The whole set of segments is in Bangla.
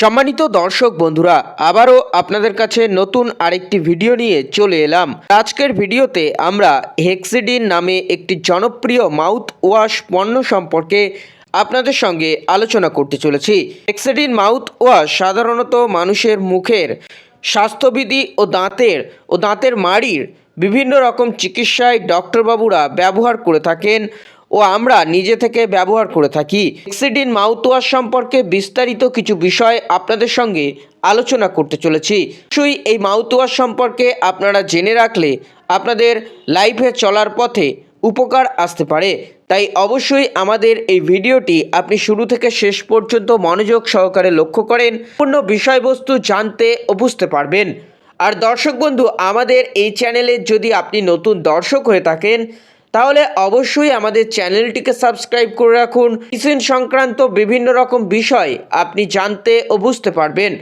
সম্মানিত দর্শক বন্ধুরা, আবারও আপনাদের কাছে নতুন আরেকটি ভিডিও নিয়ে চলে এলাম। আজকের ভিডিওতে আমরা হেক্সিডিন নামে একটি জনপ্রিয় মাউথ ওয়াশ পণ্য সম্পর্কে আপনাদের সঙ্গে আলোচনা করতে চলেছি। হেক্সিডিন মাউথ ওয়াশ সাধারণত মানুষের মুখের স্বাস্থ্যবিধি ও দাঁতের মাড়ির বিভিন্ন রকম চিকিৎসায় ডক্টরবাবুরা ব্যবহার করে থাকেন ও আমরা নিজে থেকে ব্যবহার করে থাকি। হেক্সিডিন মাউথওয়াশ সম্পর্কে বিস্তারিত কিছু বিষয় আপনাদের সঙ্গে আলোচনা করতে চলেছি। অবশ্যই এই মাউথওয়াশ সম্পর্কে আপনারা জেনে রাখলে আপনাদের লাইফে চলার পথে উপকার আসতে পারে। তাই অবশ্যই আমাদের এই ভিডিওটি আপনি শুরু থেকে শেষ পর্যন্ত মনোযোগ সহকারে লক্ষ্য করেন, পূর্ণ বিষয়বস্তু জানতে ও বুঝতে পারবেন। আর দর্শক বন্ধু, আমাদের এই চ্যানেলে যদি আপনি নতুন দর্শক হয়ে থাকেন তাহলে অবশ্যই আমাদের চ্যানেলটিকে সাবস্ক্রাইব করে রাখুন। মেডিসিন সংক্রান্ত বিভিন্ন রকম বিষয় আপনি জানতে ও বুঝতে পারবেন।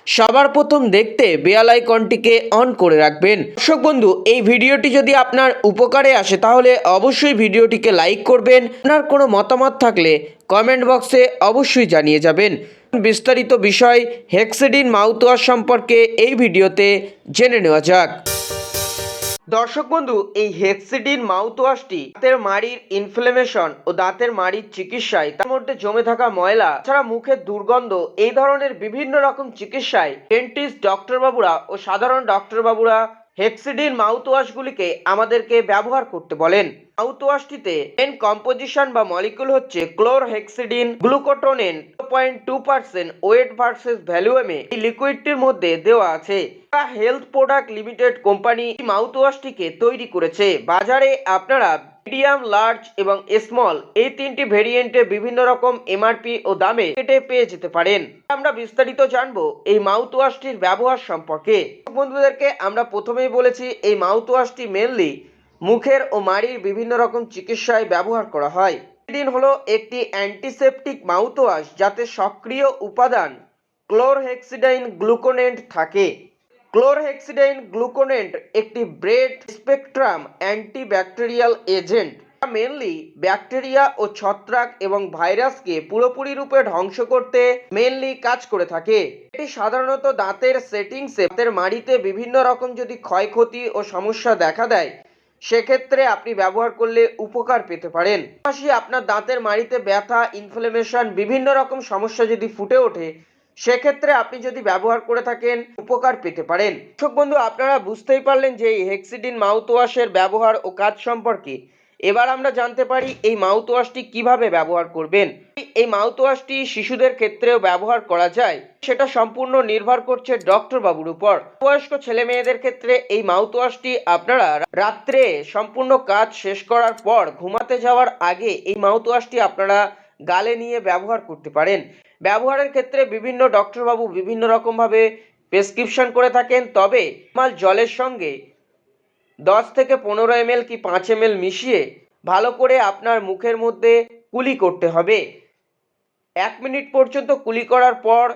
সবার প্রথম দেখতে বেল আইকনটিকে অন করে রাখবেন। দর্শক বন্ধু, এই ভিডিওটি যদি আপনার উপকারে আসে তাহলে অবশ্যই ভিডিওটিকে লাইক করবেন। আপনার কোনো মতামত থাকলে কমেন্ট বক্সে অবশ্যই জানিয়ে যাবেন। বিস্তারিত বিষয় হেক্সিডিন মাউথওয়াশ সম্পর্কে এই ভিডিওতে জেনে নেওয়া যাক। দর্শক বন্ধু, এই হেক্সিডিন মাউথওয়াশটি দাঁতের মাড়ির ইনফ্লেমেশন ও দাঁতের মাড়ির চিকিৎসায়, তার মধ্যে জমে থাকা ময়লা ছাড়া মুখের দুর্গন্ধ, এই ধরনের বিভিন্ন রকম চিকিৎসায় ডেন্টিস্ট ডক্টরবাবুরা ও সাধারণ ডক্টরবাবুরা হেক্সিডিন মাউথওয়াশগুলিকে আমাদেরকে ব্যবহার করতে বলেন। মাউথওয়াশটিতে মেন কম্পোজিশন বা মলিকুল হচ্ছে ক্লোরহেক্সিডিন গ্লুকোটোনেন 0.2% ওয়েট ভার্সেস ভ্যালুয়ামে এই লিকুইডটির মধ্যে দেওয়া আছে। হেলথ প্রোডাক্ট লিমিটেড কোম্পানি মাউথওয়াশটিকে তৈরি করেছে। বাজারে আপনারা মিডিয়াম, লার্জ এবং স্মল এই তিনটি ভেরিয়েন্টে বিভিন্ন রকম এমআরপি ও দামে কেটে পেয়ে যেতে পারেন। আমরা বিস্তারিত জানবো এই মাউথওয়াশটির ব্যবহার সম্পর্কে। বন্ধুদেরকে আমরা প্রথমেই বলেছি এই মাউথওয়াশটি মেনলি মুখের ও মাড়ির বিভিন্ন রকম চিকিৎসায় ব্যবহার করা হয়। হেক্সিডিন হলো একটি অ্যান্টিসেপটিক মাউথওয়াশ যাতে সক্রিয় উপাদান ক্লোরহেক্সিডাইন গ্লুকোনেন্ট থাকে। ক্লোরহেক্সিডাইন গ্লুকোনেন্ট একটি broad spectrum antibacterial agent, mainly bacteria ও ছত্রাক এবং ভাইরাসকে পুরোপুরি রূপে ধ্বংস করতে মেনলি কাজ করে থাকে। এটি সাধারণত দাঁতের সেটিংসে, দাঁতের মাড়িতে বিভিন্ন রকম যদি ক্ষয়ক্ষতি ও সমস্যা দেখা দেয় সেক্ষেত্রে আপনি ব্যবহার করলে উপকার পেতে পারেন। পাশাপাশি আপনার দাঁতের মাড়িতে ব্যথা, ইনফ্লেমেশন, বিভিন্ন রকম সমস্যা যদি ফুটে ওঠে সেক্ষেত্রে আপনি যদি ব্যবহার করে থাকেন উপকার পেতে পারেন। দর্শক বন্ধু, আপনারা বুঝতেই পারলেন যে এই হেক্সিডিন মাউথওয়াশের ব্যবহার ও কাজ সম্পর্কে। এবার আমরা জানতে পারি এই মাউথওয়াশটি কিভাবে ব্যবহার করবেন। এই মাউথওয়াশটি শিশুদের ক্ষেত্রেও ব্যবহার করা যায়, সেটা সম্পূর্ণ নির্ভর করছে ডক্টর বাবুর উপর। বয়স্ক ছেলে মেয়েদের ক্ষেত্রে এই মাউথওয়াশটি আপনারা রাত্রে সম্পূর্ণ কাজ শেষ করার পর ঘুমাতে যাওয়ার আগে এই মাউথওয়াশটি আপনারা গালে নিয়ে ব্যবহার করতে পারেন। ব্যবহারের ক্ষেত্রে বিভিন্ন ডক্টরবাবু বিভিন্ন রকমভাবে প্রেসক্রিপশন করে থাকেন, তবে জলের সঙ্গে 10 থেকে 15 ml কি 5 ml মিশিয়ে ভালো করে আপনার মুখের মধ্যে কুলি করতে হবে। 1 মিনিট পর্যন্ত কুলি করার পর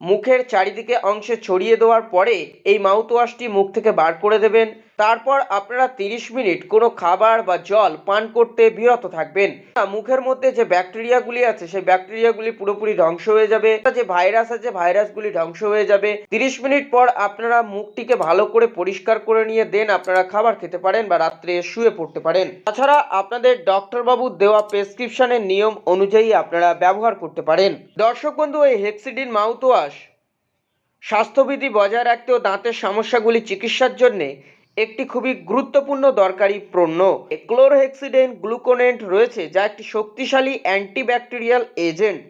মুখের চারিদিকে অংশে ছড়িয়ে দেওয়ার পরে এই মাউথওয়াশটি মুখ থেকে বার করে দেবেন। তারপর আপনারা 30 মিনিট কোনো খাবার বা জল পান করতে বিরত থাকবেন। মুখের মধ্যে যে ব্যাকটেরিয়াগুলি আছে সেই ব্যাকটেরিয়াগুলি পুরোপুরি ধ্বংস হয়ে যাবে, যে ভাইরাস আছে ভাইরাসগুলি ধ্বংস হয়ে যাবে। 30 মিনিট পর আপনারা মুখটিকে ভালো করে পরিষ্কার করে নিয়ে দেন আপনারা খাবার খেতে পারেন বা রাত্রে শুয়ে পড়তে পারেন। তাছাড়া আপনাদের ডক্টরবাবুর দেওয়া প্রেসক্রিপশনের নিয়ম অনুযায়ী আপনারা ব্যবহার করতে পারেন। দর্শক বন্ধু, এই হেক্সিডিন মাউথওয়াশ স্বাস্থ্যবিধি বজায় রাখতে ও দাঁতের সমস্যাগুলি চিকিৎসার জন্য একটি খুবই গুরুত্বপূর্ণ দরকারি পণ্য। ক্লোরহেক্সিডিন গ্লুকোনেন্ট রয়েছে যা একটি শক্তিশালী অ্যান্টিব্যাকটেরিয়াল এজেন্ট,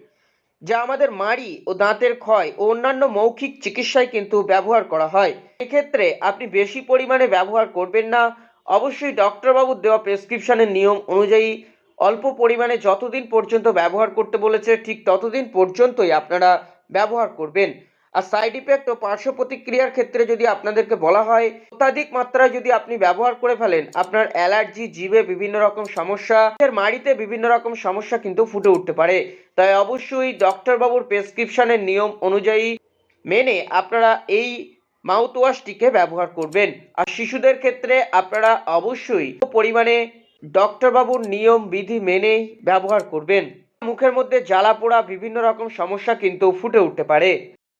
যা আমাদের মাড়ি ও দাঁতের ক্ষয় ও অন্যান্য মৌখিক চিকিৎসায় কিন্তু ব্যবহার করা হয়। এক্ষেত্রে আপনি বেশি পরিমাণে ব্যবহার করবেন না। অবশ্যই ডক্টরবাবুর দেওয়া প্রেসক্রিপশনের নিয়ম অনুযায়ী অল্প পরিমাণে যতদিন পর্যন্ত ব্যবহার করতে বলেছে ঠিক ততদিন পর্যন্তই আপনারা ব্যবহার করবেন। আর সাইড ইফেক্ট ও পার্শ্ব প্রতিক্রিয়ার ক্ষেত্রে যদি আপনাদেরকে বলা হয়, অত্যাধিক মাত্রায় যদি আপনি ব্যবহার করে ফেলেন আপনার অ্যালার্জি, জিভে বিভিন্ন রকম সমস্যা, মাড়িতে বিভিন্ন রকম সমস্যা কিন্তু ফুটে উঠতে পারে। তাই অবশ্যই ডক্টরবাবুর প্রেসক্রিপশনের নিয়ম অনুযায়ী মেনে আপনারা এই মাউথওয়াশটিকে ব্যবহার করবেন। আর শিশুদের ক্ষেত্রে আপনারা অবশ্যই পরিমাণে ডক্টরবাবুর নিয়ম বিধি মেনেই ব্যবহার করবেন। মুখের মধ্যে জ্বালা পোড়া বিভিন্ন রকম সমস্যা কিন্তু ফুটে উঠতে পারে।